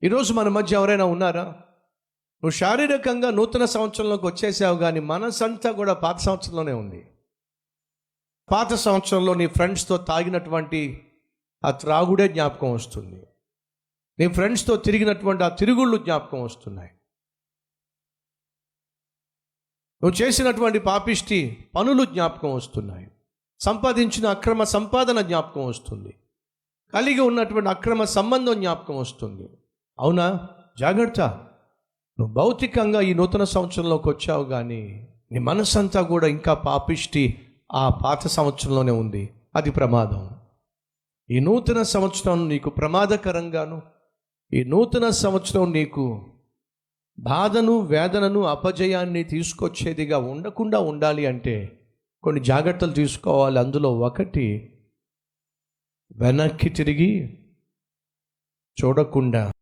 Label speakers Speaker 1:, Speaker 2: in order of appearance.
Speaker 1: ఈరోజు మన మధ్య ఎవరైనా ఉన్నారా? నువ్వు శారీరకంగా నూతన సంవత్సరంలోకి వచ్చేసావు, కానీ మనసంతా కూడా పాత సంవత్సరంలోనే ఉంది. పాత సంవత్సరంలో నీ ఫ్రెండ్స్తో తాగినటువంటి ఆ త్రాగుడే జ్ఞాపకం వస్తుంది. నీ ఫ్రెండ్స్తో తిరిగినటువంటి ఆ తిరుగుళ్ళు జ్ఞాపకం వస్తున్నాయి. నువ్వు చేసినటువంటి పాపిష్టి పనులు జ్ఞాపకం వస్తున్నాయి. సంపాదించిన అక్రమ సంపాదన జ్ఞాపకం వస్తుంది. కలిగి ఉన్నటువంటి అక్రమ సంబంధం జ్ఞాపకం వస్తుంది. అవునా? జాగ్రత్త. నువ్వు భౌతికంగా ఈ నూతన సంవత్సరంలోకి వచ్చావు, కానీ నీ మనసంతా కూడా ఇంకా పాపిష్టి ఆ పాత సంవత్సరంలోనే ఉంది. అది ప్రమాదం. ఈ నూతన సంవత్సరం నీకు ప్రమాదకరంగాను, ఈ నూతన సంవత్సరం నీకు బాధను, వేదనను, అపజయాన్ని తీసుకొచ్చేదిగా ఉండకుండా ఉండాలి అంటే కొన్ని జాగ్రత్తలు తీసుకోవాలి. అందులో ఒకటి, వెనక్కి తిరిగి చూడకుండా